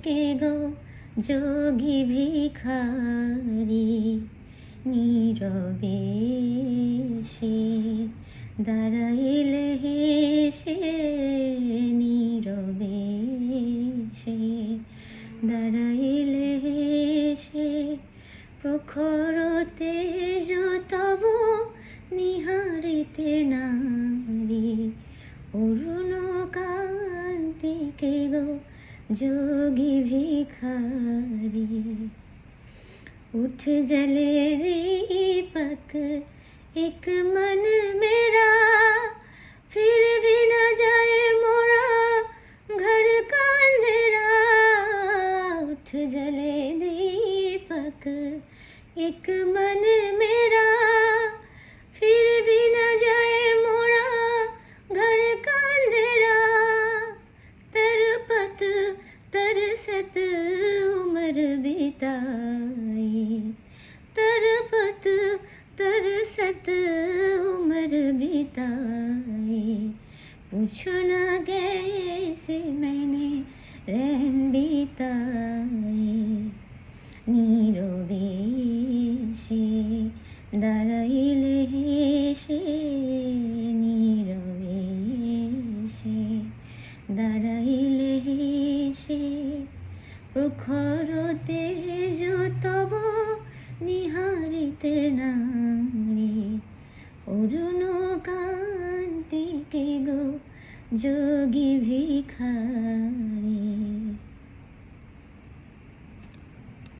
কে গো যোগী ভিখারি, নীরবে সে দাঁড়াইলে হেসে, নীরবে সে দাঁড়াইলে হেসে, প্রখর তেজ তব নিহারিতে নারী, অরুণ কান্তি কে গো যোগী ভিখারি। उठ जले दीपक एक मन मेरा, फिर भी न जाए मोरा घर का अंधेरा। उठ जले दीपक एक मन मेरा, फिर भी न जाए मोरा घर का अंधेरा। तरपत तरसत उम्र बिताई, तरपत तरसत उम्र बिताई, पूछो ना